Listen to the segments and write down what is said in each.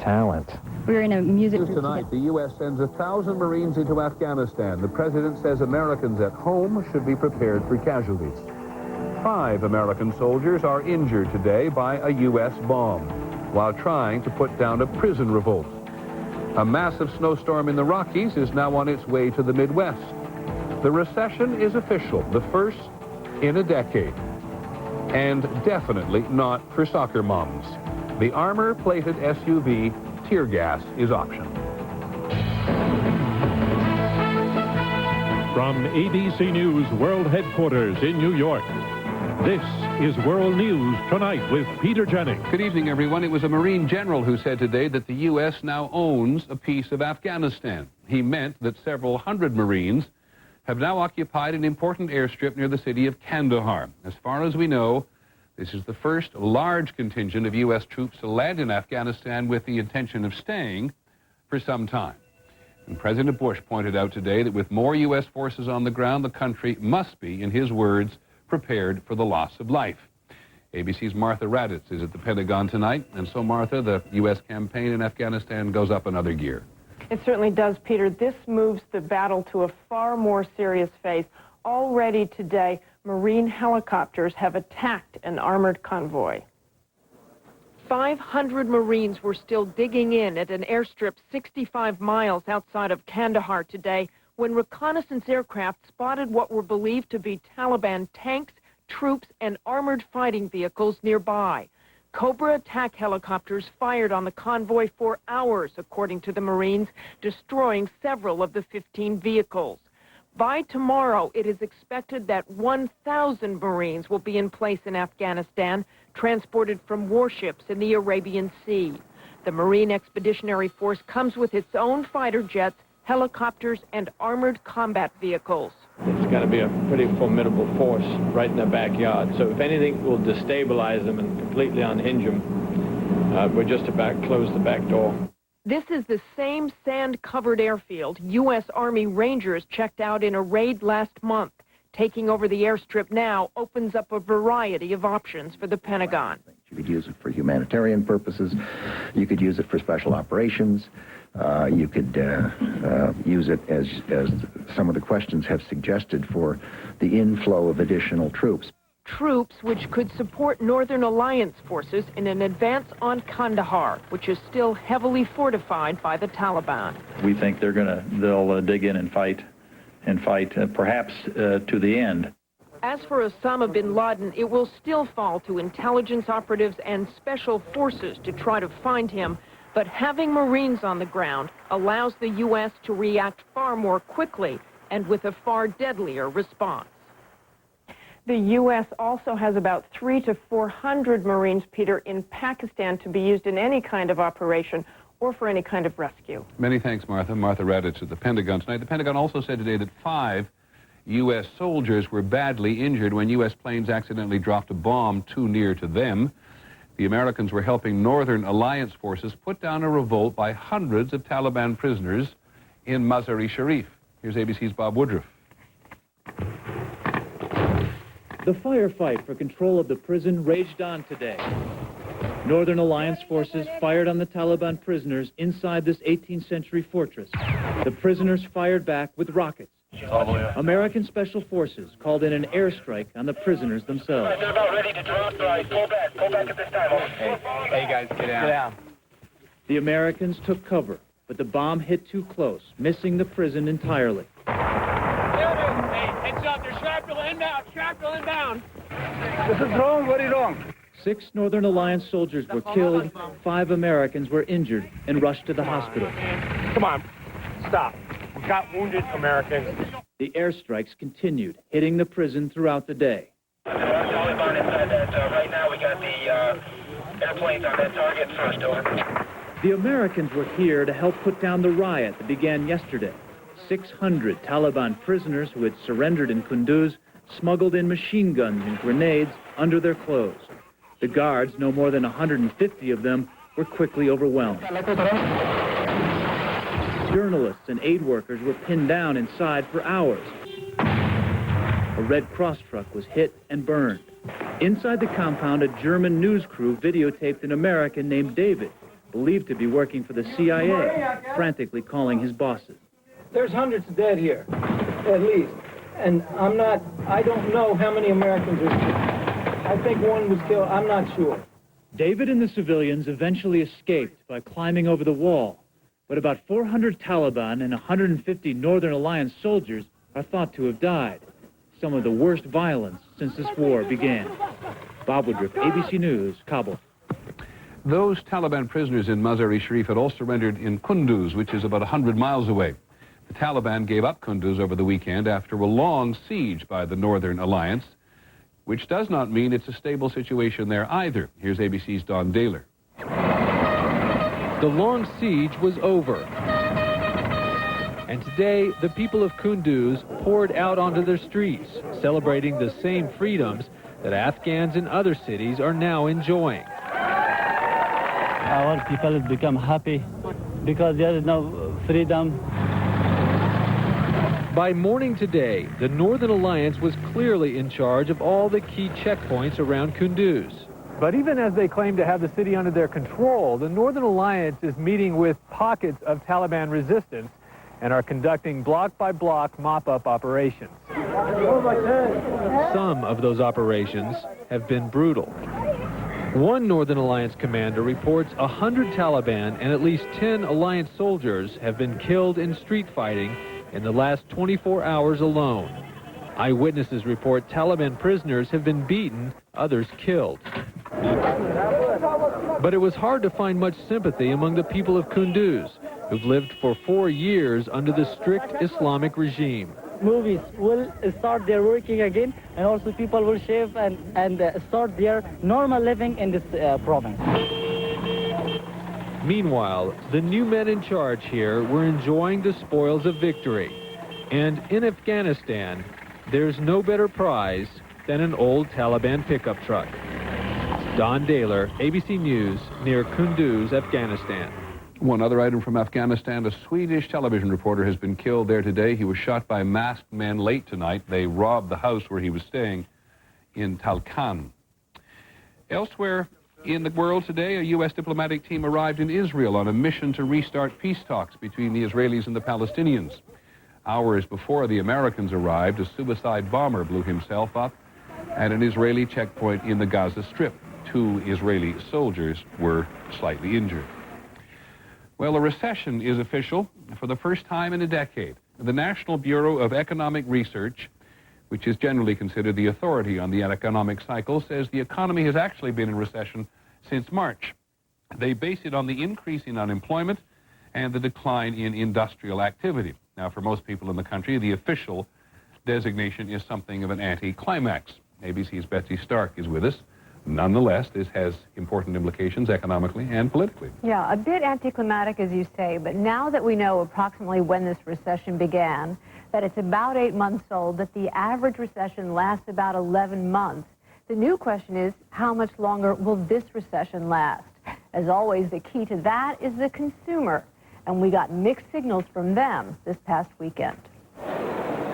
talent. We're in a music group tonight. The U.S. sends 1,000 Marines into Afghanistan. The president says Americans at home should be prepared for casualties. 5 American soldiers are injured today by a U.S. bomb while trying to put down a prison revolt. A massive snowstorm in the Rockies is now on its way to the Midwest. The recession is official, the first in a decade, and definitely not for soccer moms. The armor-plated SUV tear gas is optional. From ABC News World Headquarters in New York, this is World News Tonight with Peter Jennings. Good evening, everyone. It was a Marine general who said today that the U.S. now owns a piece of Afghanistan. He meant that several hundred Marines have now occupied an important airstrip near the city of Kandahar. As far as we know, this is the first large contingent of U.S. troops to land in Afghanistan with the intention of staying for some time. And President Bush pointed out today that with more U.S. forces on the ground, the country must be, in his words, prepared for the loss of life. ABC's Martha Raddatz is at the Pentagon tonight. And so, Martha, the U.S. campaign in Afghanistan goes up another gear. It certainly does, Peter. This moves the battle to a far more serious phase. Already today, Marine helicopters have attacked an armored convoy. 500 Marines were still digging in at an airstrip 65 miles outside of Kandahar today when reconnaissance aircraft spotted what were believed to be Taliban tanks, troops, and armored fighting vehicles nearby. Cobra attack helicopters fired on the convoy for hours, according to the Marines, destroying several of the 15 vehicles. By tomorrow, it is expected that 1,000 Marines will be in place in Afghanistan, transported from warships in the Arabian Sea. The Marine Expeditionary Force comes with its own fighter jets, helicopters, and armored combat vehicles. It's got to be a pretty formidable force right in their backyard. So if anything will destabilize them and completely unhinge them, we're just about to close the back door. This is the same sand-covered airfield U.S. Army Rangers checked out in a raid last month. Taking over the airstrip now opens up a variety of options for the Pentagon. You could use it for humanitarian purposes. You could use it for special operations. You could use it, as some of the questions have suggested, for the inflow of additional troops. Troops which could support Northern Alliance forces in an advance on Kandahar, which is still heavily fortified by the Taliban. We think they'll dig in and fight, perhaps to the end. As for Osama bin Laden, it will still fall to intelligence operatives and special forces to try to find him. But having Marines on the ground allows the U.S. to react far more quickly and with a far deadlier response. The U.S. also has about 300 to 400 Marines, Peter, in Pakistan to be used in any kind of operation or for any kind of rescue. Many thanks, Martha. Martha Raddatz at the Pentagon tonight. The Pentagon also said today that 5 U.S. soldiers were badly injured when U.S. planes accidentally dropped a bomb too near to them. The Americans were helping Northern Alliance forces put down a revolt by hundreds of Taliban prisoners in Mazar-e-Sharif. Here's ABC's Bob Woodruff. The firefight for control of the prison raged on today. Northern Alliance forces fired on the Taliban prisoners inside this 18th century fortress. The prisoners fired back with rockets. American Special Forces called in an airstrike on the prisoners themselves. They're about ready to drop. Pull back at this time. Hey guys, get down. The Americans took cover, but the bomb hit too close, missing the prison entirely. Hey, heads up, there's shrapnel inbound. This is wrong, very wrong. 6 Northern Alliance soldiers were killed, 5 Americans were injured and rushed to the hospital. Come on, stop. We've got wounded Americans. The airstrikes continued, hitting the prison throughout the day. Taliban inside that. Right now we got the airplanes on that target first, over. The Americans were here to help put down the riot that began yesterday. 600 Taliban prisoners who had surrendered in Kunduz smuggled in machine guns and grenades under their clothes. The guards, no more than 150 of them, were quickly overwhelmed. Journalists and aid workers were pinned down inside for hours. A Red Cross truck was hit and burned. Inside the compound, a German news crew videotaped an American named David believed to be working for the CIA, frantically calling his bosses. There's hundreds dead here, at least. And I don't know how many Americans are killed. I think one was killed, I'm not sure. David and the civilians eventually escaped by climbing over the wall, but about 400 Taliban and 150 Northern Alliance soldiers are thought to have died. Some of the worst violence since this war began. Bob Woodruff, ABC News, Kabul. Those Taliban prisoners in Mazar-e-Sharif had all surrendered in Kunduz, which is about 100 miles away. The Taliban gave up Kunduz over the weekend after a long siege by the Northern Alliance, which does not mean it's a stable situation there either. Here's ABC's Don Dahler. The long siege was over. And today, the people of Kunduz poured out onto their streets, celebrating the same freedoms that Afghans in other cities are now enjoying. Our people have become happy because there is no freedom. By morning today, the Northern Alliance was clearly in charge of all the key checkpoints around Kunduz. But even as they claim to have the city under their control, the Northern Alliance is meeting with pockets of Taliban resistance and are conducting block-by-block mop-up operations. Some of those operations have been brutal. One Northern Alliance commander reports 100 Taliban and at least 10 Alliance soldiers have been killed in street fighting in the last 24 hours alone. Eyewitnesses report Taliban prisoners have been beaten, others killed. But it was hard to find much sympathy among the people of Kunduz, who've lived for 4 years under the strict Islamic regime. Movies will start their working again, and also people will shave and start their normal living in this province. Meanwhile, the new men in charge here were enjoying the spoils of victory. And in Afghanistan, there's no better prize than an old Taliban pickup truck. Don Dahler, ABC News, near Kunduz, Afghanistan. One other item from Afghanistan, a Swedish television reporter has been killed there today. He was shot by masked men late tonight. They robbed the house where he was staying in Talkan. Elsewhere in the world today, a U.S. diplomatic team arrived in Israel on a mission to restart peace talks between the Israelis and the Palestinians. Hours before the Americans arrived, a suicide bomber blew himself up at an Israeli checkpoint in the Gaza Strip. 2 Israeli soldiers were slightly injured. Well, a recession is official for the first time in a decade. The National Bureau of Economic Research, which is generally considered the authority on the economic cycle, says the economy has actually been in recession since March. They base it on the increase in unemployment and the decline in industrial activity. Now, for most people in the country, the official designation is something of an anticlimax. ABC's Betsy Stark is with us. Nonetheless, this has important implications economically and politically. Yeah, a bit anticlimactic, as you say, but now that we know approximately when this recession began, that it's about 8 months old, that the average recession lasts about 11 months, the new question is, how much longer will this recession last? As always, the key to that is the consumer, and we got mixed signals from them this past weekend.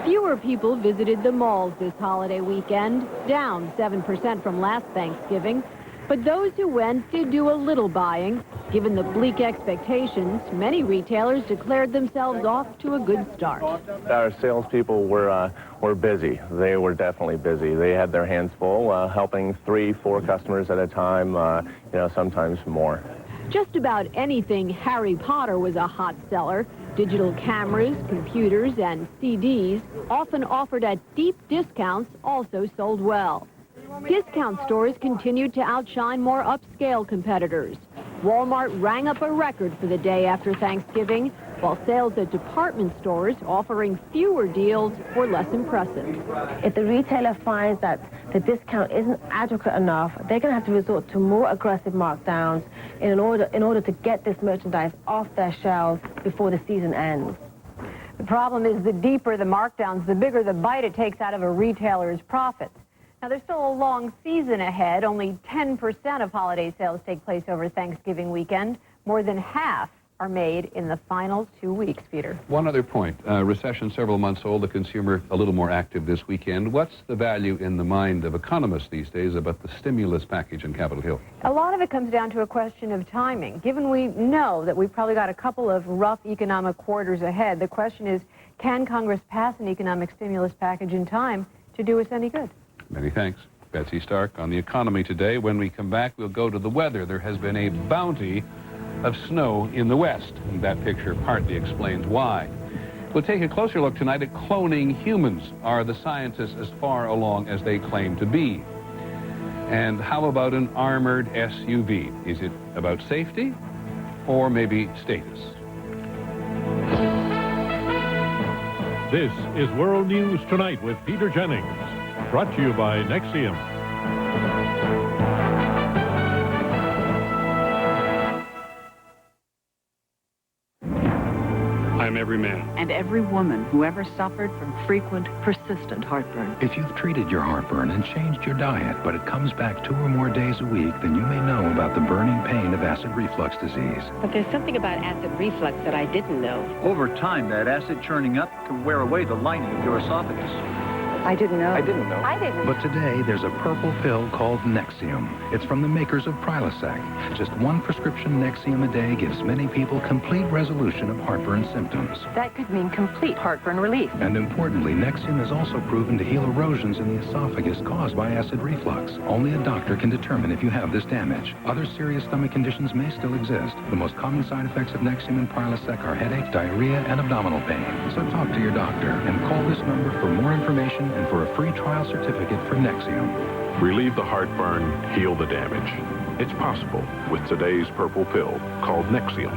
Fewer people visited the malls this holiday weekend, down 7% from last Thanksgiving. But those who went did do a little buying. Given the bleak expectations, many retailers declared themselves off to a good start. Our salespeople were busy. They were definitely busy. They had their hands full, helping 3-4 customers at a time, sometimes more. Just about anything Harry Potter was a hot seller. Digital cameras, computers, and CDs, often offered at deep discounts, also sold well. Discount stores continued to outshine more upscale competitors. Walmart rang up a record for the day after Thanksgiving, while sales at department stores offering fewer deals were less impressive. If the retailer finds that the discount isn't adequate enough, they're going to have to resort to more aggressive markdowns in order to get this merchandise off their shelves before the season ends. The problem is the deeper the markdowns, the bigger the bite it takes out of a retailer's profits. Now, there's still a long season ahead. Only 10% of holiday sales take place over Thanksgiving weekend. More than half are made in the final 2 weeks, Peter. One other point. Recession several months old, the consumer a little more active this weekend. What's the value in the mind of economists these days about the stimulus package in Capitol Hill? A lot of it comes down to a question of timing. Given we know that we've probably got a couple of rough economic quarters ahead, the question is, can Congress pass an economic stimulus package in time to do us any good? Many thanks. Betsy Stark on the economy today. When we come back, we'll go to the weather. There has been a bounty of snow in the west, and that picture partly explains why. We'll take a closer look tonight at cloning humans. Are the scientists as far along as they claim to be? And how about an armored SUV? Is it about safety or maybe status? This is World News Tonight with Peter Jennings. Brought to you by Nexium. I'm every man. And every woman who ever suffered from frequent, persistent heartburn. If you've treated your heartburn and changed your diet, but it comes back 2 or more days a week, then you may know about the burning pain of acid reflux disease. But there's something about acid reflux that I didn't know. Over time, that acid churning up can wear away the lining of your esophagus. I didn't know. I didn't know. I didn't. But today, there's a purple pill called Nexium. It's from the makers of Prilosec. Just 1 prescription Nexium a day gives many people complete resolution of heartburn symptoms. That could mean complete heartburn relief. And importantly, Nexium is also proven to heal erosions in the esophagus caused by acid reflux. Only a doctor can determine if you have this damage. Other serious stomach conditions may still exist. The most common side effects of Nexium and Prilosec are headache, diarrhea, and abdominal pain. So talk to your doctor and call this number for more information and for a free trial certificate for Nexium. Relieve the heartburn, heal the damage. It's possible with today's purple pill called Nexium.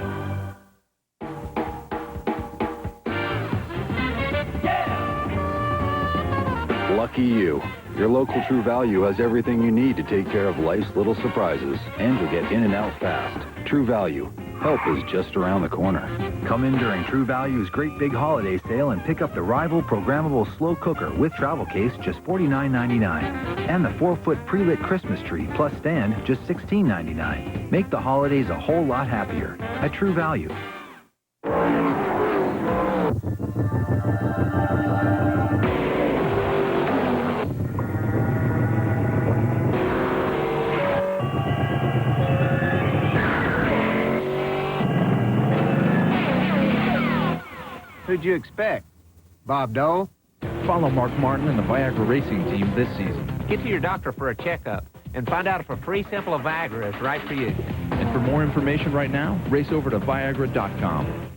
Lucky you. Your local True Value has everything you need to take care of life's little surprises, and you'll get in and out fast. True Value. Help is just around the corner. Come in during True Value's great big holiday sale and pick up the Rival programmable slow cooker with travel case, just $49.99. And the 4-foot pre-lit Christmas tree plus stand, just $16.99. Make the holidays a whole lot happier at True Value. Who'd you expect? Bob Dole? Follow Mark Martin and the Viagra racing team this season. Get to your doctor for a checkup and find out if a free sample of Viagra is right for you. And for more information right now, race over to Viagra.com.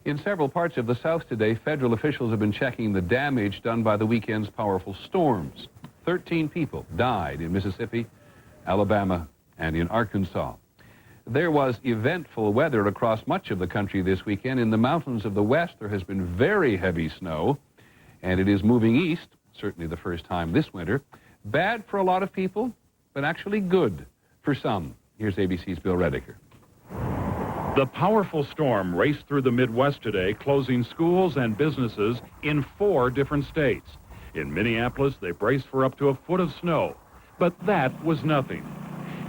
In several parts of the South today, federal officials have been checking the damage done by the weekend's powerful storms. 13 people died in Mississippi, Alabama, and in Arkansas. There was eventful weather across much of the country this weekend. In the mountains of the west, there has been very heavy snow, and it is moving east, certainly the first time this winter. Bad for a lot of people, but actually good for some. Here's ABC's Bill Rediker. The powerful storm raced through the Midwest today, closing schools and businesses in 4 different states. In Minneapolis, they braced for up to a foot of snow, but that was nothing.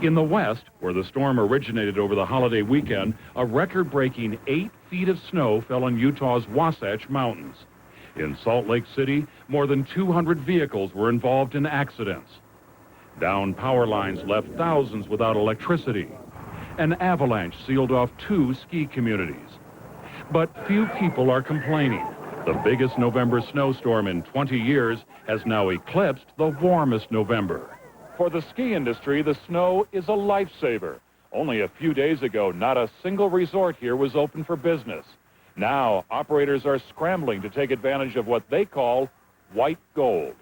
In the west, where the storm originated over the holiday weekend, a record-breaking 8 feet of snow fell in Utah's Wasatch Mountains. In Salt Lake City, more than 200 vehicles were involved in accidents. Downed power lines left thousands without electricity. An avalanche sealed off 2 ski communities. But few people are complaining. The biggest November snowstorm in 20 years has now eclipsed the warmest November. For the ski industry, the snow is a lifesaver. Only a few days ago, not a single resort here was open for business. Now, operators are scrambling to take advantage of what they call white gold.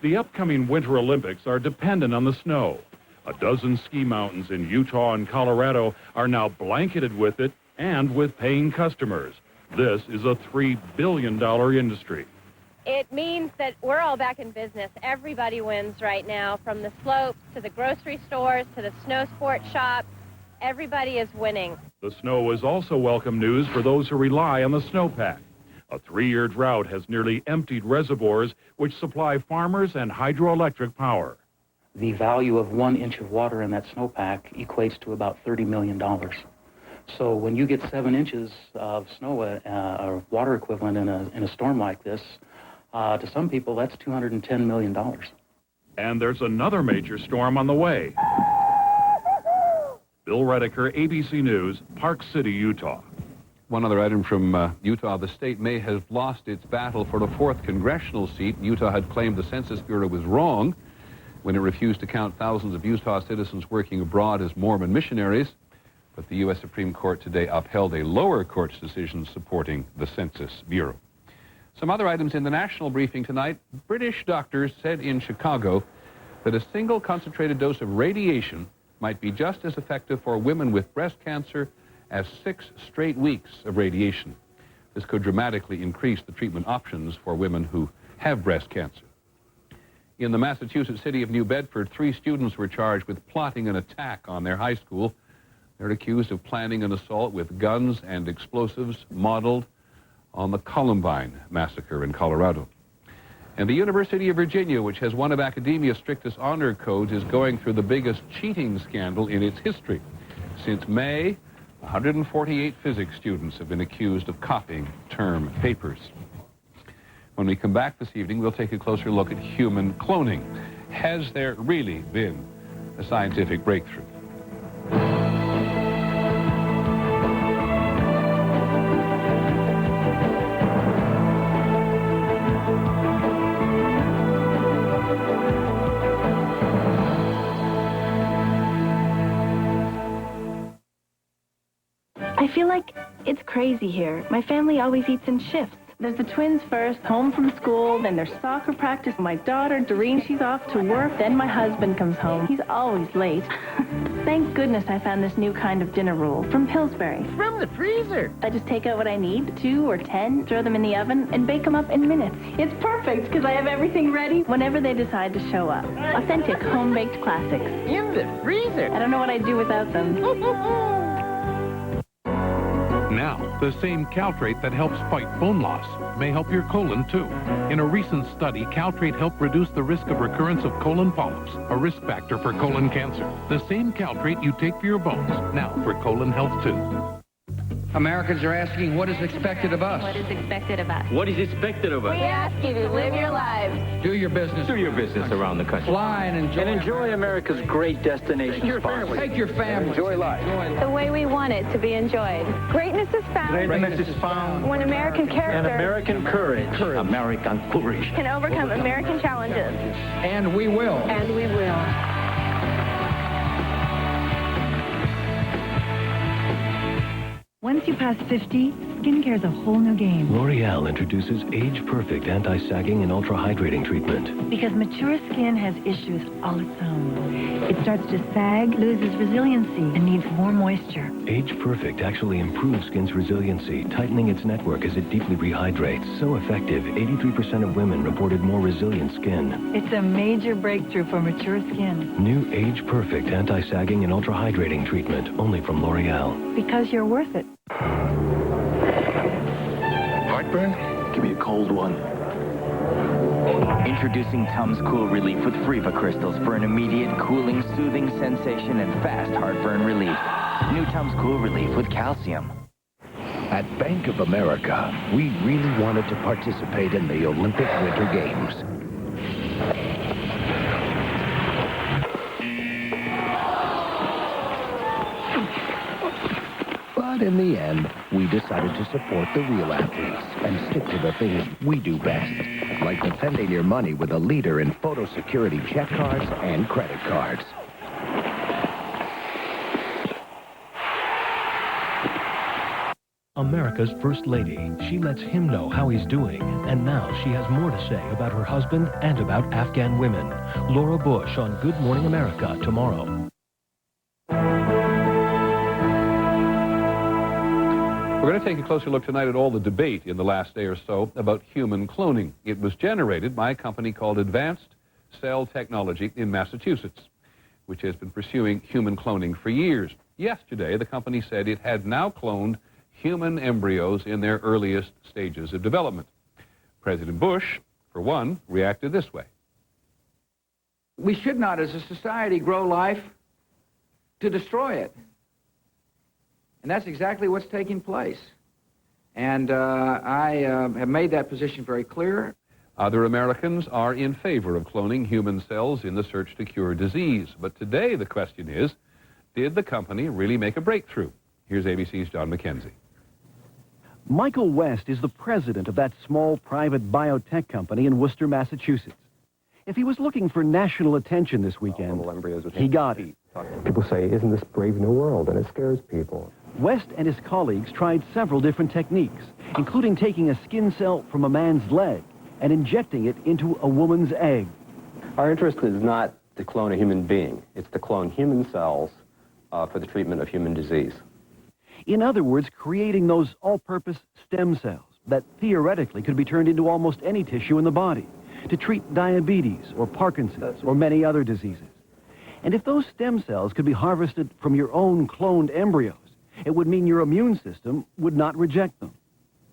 The upcoming Winter Olympics are dependent on the snow. A dozen ski mountains in Utah and Colorado are now blanketed with it and with paying customers. This is a $3 billion industry. It means that we're all back in business. Everybody wins right now, from the slopes to the grocery stores to the snow sports shops. Everybody is winning. The snow is also welcome news for those who rely on the snowpack. A 3-year drought has nearly emptied reservoirs which supply farmers and hydroelectric power. The value of 1 inch of water in that snowpack equates to about $30 million. So when you get 7 inches of snow, or water equivalent in a storm like this, to some people that's $210 million. And there's another major storm on the way. Bill Redeker, ABC News, Park City, Utah. One other item from Utah. The state may have lost its battle for the 4th congressional seat. Utah had claimed the Census Bureau was wrong when it refused to count thousands of Utah citizens working abroad as Mormon missionaries. But the U.S. Supreme Court today upheld a lower court's decision supporting the Census Bureau. Some other items in the national briefing tonight. British doctors said in Chicago that a single concentrated dose of radiation might be just as effective for women with breast cancer as 6 straight weeks of radiation. This could dramatically increase the treatment options for women who have breast cancer. In the Massachusetts city of New Bedford, 3 students were charged with plotting an attack on their high school. They're accused of planning an assault with guns and explosives modeled on the Columbine massacre in Colorado. And the University of Virginia, which has one of academia's strictest honor codes, is going through the biggest cheating scandal in its history. Since May, 148 physics students have been accused of copying term papers. When we come back this evening, we'll take a closer look at human cloning. Has there really been a scientific breakthrough? I feel like it's crazy here. My family always eats in shifts. There's the twins first, home from school, then there's soccer practice. My daughter, Doreen, she's off to work. Then my husband comes home. He's always late. Thank goodness I found this new kind of dinner rule from Pillsbury. From the freezer. I just take out what I need, 2 or 10, throw them in the oven, and bake them up in minutes. It's perfect because I have everything ready whenever they decide to show up. Authentic home-baked classics. In the freezer. I don't know what I'd do without them. Now, the same Caltrate that helps fight bone loss may help your colon, too. In a recent study, Caltrate helped reduce the risk of recurrence of colon polyps, a risk factor for colon cancer. The same Caltrate you take for your bones, now for colon health, too. Americans are asking what is expected of us. What is expected of us? What is expected of us? We ask you to live your lives. Do your business. Do your business around the country. Fly and enjoy America's great destination. Take your family. Take your family. Enjoy life. The way we want it to be enjoyed. Greatness is found. Greatness is found. When American character. And American courage. American courage. Can overcome American challenges. And we will. And we will. Once you pass 50, skincare's a whole new game. L'Oreal introduces age-perfect anti-sagging and ultra-hydrating treatment. Because mature skin has issues all its own. It starts to sag, loses resiliency, and needs more moisture. Age-perfect actually improves skin's resiliency, tightening its network as it deeply rehydrates. So effective, 83% of women reported more resilient skin. It's a major breakthrough for mature skin. New age-perfect anti-sagging and ultra-hydrating treatment, only from L'Oreal. Because you're worth it. Heartburn? Give me a cold one. Introducing Tums Cool Relief with Freva crystals for an immediate, cooling, soothing sensation and fast heartburn relief. New Tums Cool Relief with calcium. At Bank of America, we really wanted to participate in the Olympic Winter Games. But in the end, we decided to support the real athletes and stick to the things we do best, like defending your money with a leader in photo security check cards and credit cards. America's First Lady. She lets him know how he's doing. And now she has more to say about her husband and about Afghan women. Laura Bush on Good Morning America tomorrow. We're going to take a closer look tonight at all the debate in the last day or so about human cloning. It was generated by a company called Advanced Cell Technology in Massachusetts, which has been pursuing human cloning for years. Yesterday, the company said it had now cloned human embryos in their earliest stages of development. President Bush, for one, reacted this way. We should not, as a society, grow life to destroy it. And that's exactly what's taking place. And I have made that position very clear. Other Americans are in favor of cloning human cells in the search to cure disease. But today the question is, did the company really make a breakthrough? Here's ABC's John McKenzie. Michael West is the president of that small private biotech company in Worcester, Massachusetts. If he was looking for national attention this weekend, he got it. People say, isn't this Brave New World? And it scares people. West and his colleagues tried several different techniques, including taking a skin cell from a man's leg and injecting it into a woman's egg. Our interest is not to clone a human being. It's to clone human cells for the treatment of human disease. In other words, creating those all-purpose stem cells that theoretically could be turned into almost any tissue in the body to treat diabetes or Parkinson's or many other diseases. And if those stem cells could be harvested from your own cloned embryos, it would mean your immune system would not reject them.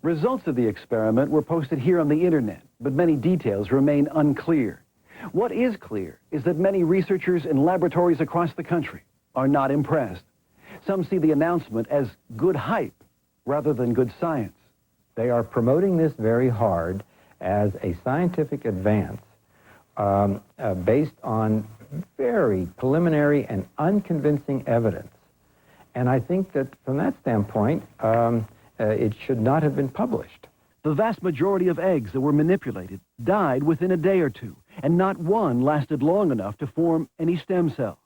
Results of the experiment were posted here on the internet, but many details remain unclear. What is clear is that many researchers in laboratories across the country are not impressed. Some see the announcement as good hype rather than good science. They are promoting this very hard as a scientific advance based on very preliminary and unconvincing evidence. And I think that from that standpoint, it should not have been published. The vast majority of eggs that were manipulated died within a day or two, and not one lasted long enough to form any stem cells.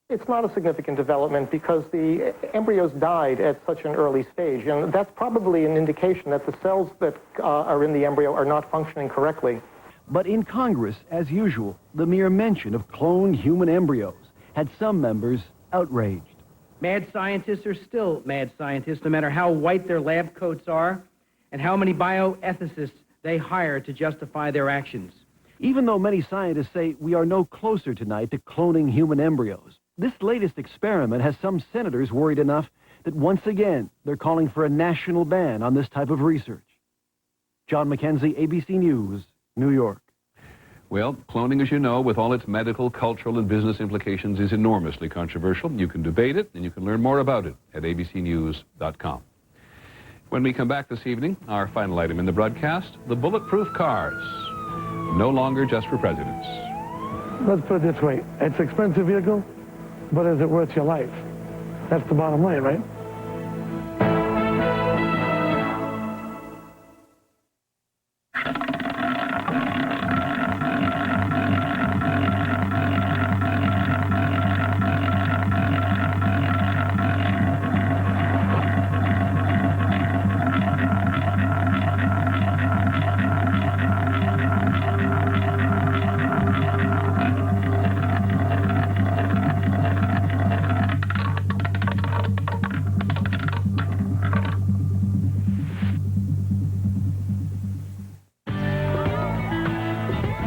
It's not a significant development because the embryos died at such an early stage, and that's probably an indication that the cells that are in the embryo are not functioning correctly. But in Congress, as usual, the mere mention of cloned human embryos had some members outraged. Mad scientists are still mad scientists, no matter how white their lab coats are and how many bioethicists they hire to justify their actions. Even though many scientists say we are no closer tonight to cloning human embryos, this latest experiment has some senators worried enough that once again they're calling for a national ban on this type of research. John McKenzie, ABC News, New York. Well, cloning, as you know, with all its medical, cultural, and business implications, is enormously controversial. You can debate it, and you can learn more about it at abcnews.com. When we come back this evening, our final item in the broadcast, the bulletproof cars. No longer just for presidents. Let's put it this way. It's an expensive vehicle, but is it worth your life? That's the bottom line, right?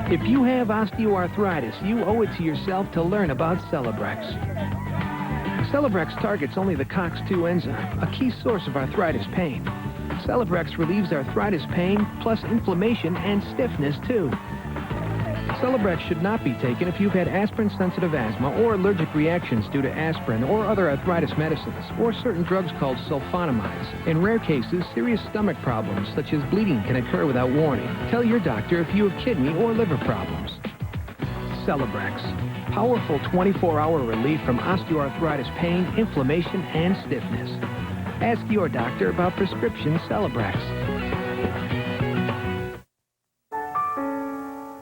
If you have osteoarthritis, you owe it to yourself to learn about Celebrex. Celebrex targets only the COX-2 enzyme, a key source of arthritis pain. Celebrex relieves arthritis pain, plus inflammation and stiffness, too. Celebrex should not be taken if you've had aspirin-sensitive asthma or allergic reactions due to aspirin or other arthritis medicines, or certain drugs called sulfonamides. In rare cases, serious stomach problems, such as bleeding, can occur without warning. Tell your doctor if you have kidney or liver problems. Celebrex. Powerful 24-hour relief from osteoarthritis pain, inflammation, and stiffness. Ask your doctor about prescription Celebrex.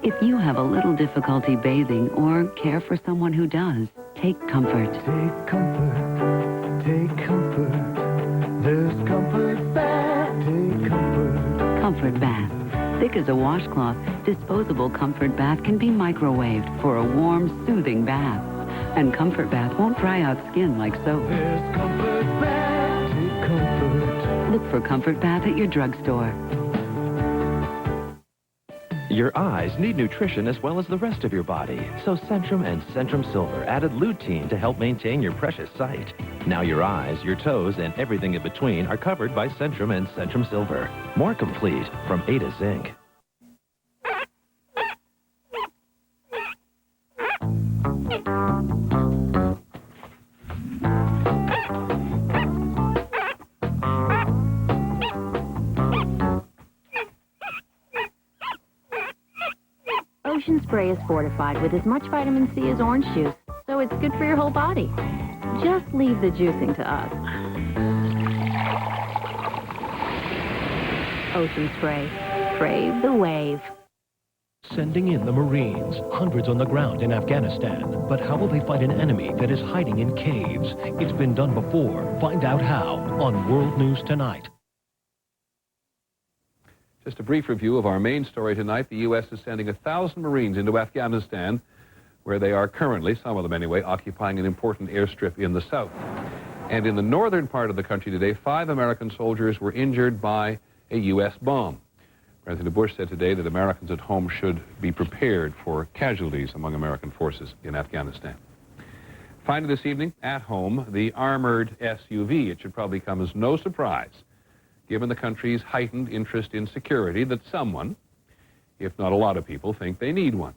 If you have a little difficulty bathing or care for someone who does, take comfort. Take comfort, take comfort. There's comfort bath, take comfort. Comfort Bath. Thick as a washcloth, disposable Comfort Bath can be microwaved for a warm, soothing bath. And Comfort Bath won't dry out skin like soap. There's comfort bath, take comfort. Look for Comfort Bath at your drugstore. Your eyes need nutrition as well as the rest of your body. So Centrum and Centrum Silver added lutein to help maintain your precious sight. Now your eyes, your toes, and everything in between are covered by Centrum and Centrum Silver. More complete from A to Zinc. Ocean Spray is fortified with as much vitamin C as orange juice, so it's good for your whole body. Just leave the juicing to us. Ocean Spray. Brave the wave. Sending in the Marines, hundreds on the ground in Afghanistan. But how will they fight an enemy that is hiding in caves? It's been done before. Find out how on World News Tonight. Just a brief review of our main story tonight. The U.S. is sending 1,000 Marines into Afghanistan, where they are currently, some of them anyway, occupying an important airstrip in the south. And in the northern part of the country today, 5 American soldiers were injured by a U.S. bomb. President Bush said today that Americans at home should be prepared for casualties among American forces in Afghanistan. Finally this evening, at home, the armored SUV. It should probably come as no surprise, given the country's heightened interest in security, that someone, if not a lot of people, think they need one.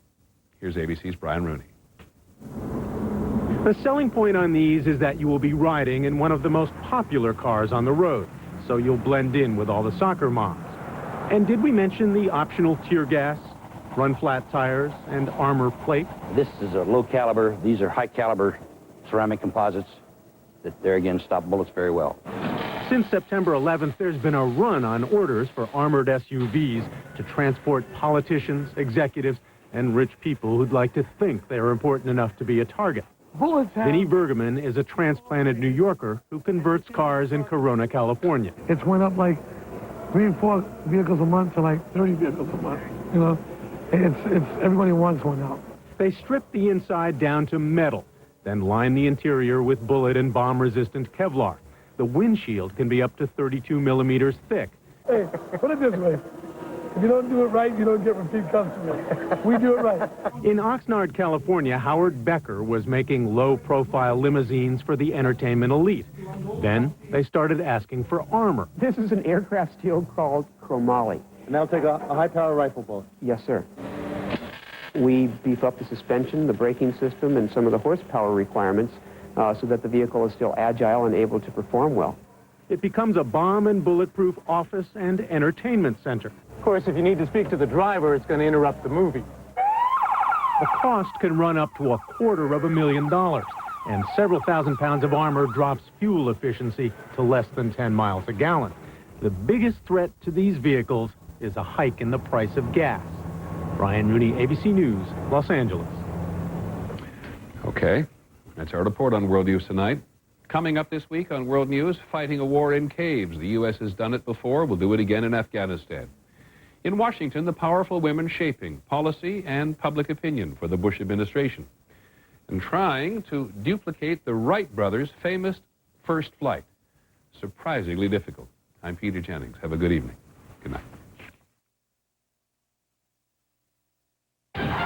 Here's ABC's Brian Rooney. The selling point on these is that you will be riding in one of the most popular cars on the road, so you'll blend in with all the soccer moms. And did we mention the optional tear gas, run-flat tires, and armor plate? This is a low caliber. These are high caliber ceramic composites that, there again, stop bullets very well. Since September 11th, there's been a run on orders for armored SUVs to transport politicians, executives, and rich people who'd like to think they're important enough to be a target. Vinnie Bergman is a transplanted New Yorker who converts cars in Corona, California. It's went up like 3 and 4 vehicles a month to like 30 vehicles a month. You know, it's everybody wants one now. They strip the inside down to metal, then line the interior with bullet and bomb-resistant Kevlar. The windshield can be up to 32 millimeters thick. Hey, put it this way. If you don't do it right, you don't get repeat customers. We do it right. In Oxnard, California, Howard Becker was making low-profile limousines for the entertainment elite. Then they started asking for armor. This is an aircraft steel called chromoly. And that'll take a high-power rifle bolt. Yes, sir. We beef up the suspension, the braking system, and some of the horsepower requirements so that the vehicle is still agile and able to perform well. It becomes a bomb and bulletproof office and entertainment center. Of course, if you need to speak to the driver, it's going to interrupt the movie. The cost can run up to $250,000, and several thousand pounds of armor drops fuel efficiency to less than 10 miles a gallon. The biggest threat to these vehicles is a hike in the price of gas. Brian Rooney, ABC News, Los Angeles. Okay, that's our report on World News Tonight. Coming up this week on World News, fighting a war in caves. The U.S. has done it before. We'll do it again in Afghanistan. In Washington, the powerful women shaping policy and public opinion for the Bush administration and trying to duplicate the Wright brothers' famous first flight. Surprisingly difficult. I'm Peter Jennings. Have a good evening. Good night.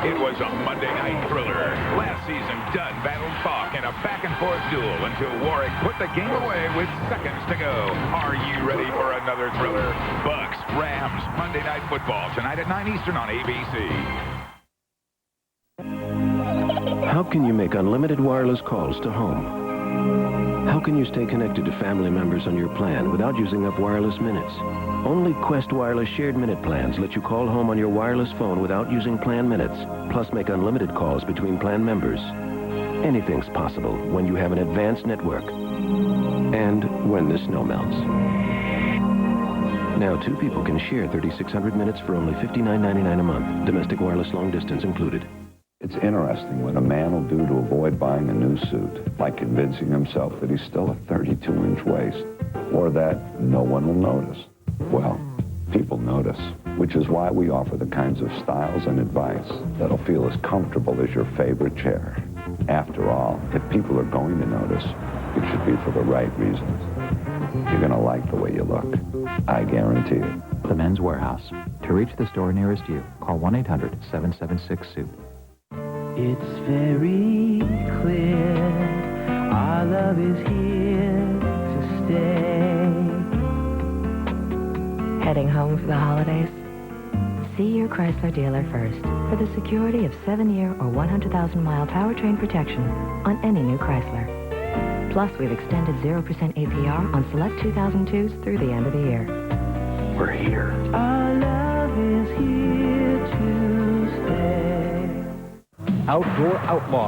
It was a Monday night thriller. Last season, Dunn battled Falk in a back-and-forth duel until Warwick put the game away with seconds to go. Are you ready for another thriller? Bucks, Rams, Monday Night Football, tonight at 9 Eastern on ABC. How can you make unlimited wireless calls to home? How can you stay connected to family members on your plan without using up wireless minutes? Only Quest Wireless Shared Minute Plans let you call home on your wireless phone without using plan minutes, plus make unlimited calls between plan members. Anything's possible when you have an advanced network and when the snow melts. Now 2 people can share 3,600 minutes for only $59.99 a month, domestic wireless long distance included. It's interesting what a man will do to avoid buying a new suit, like convincing himself that he's still a 32-inch waist, or that no one will notice. Well, people notice, which is why we offer the kinds of styles and advice that'll feel as comfortable as your favorite chair. After all, if people are going to notice, it should be for the right reasons. You're going to like the way you look. I guarantee it. The Men's Warehouse. To reach the store nearest you, call 1-800-776-SUIT. It's very clear our love is here to stay. Heading home for the holidays? See your Chrysler dealer first for the security of 7-year or 100,000-mile powertrain protection on any new Chrysler. Plus, we've extended 0% APR on select 2002s through the end of the year. We're here. Our love is here to stay. Outdoor Outlaw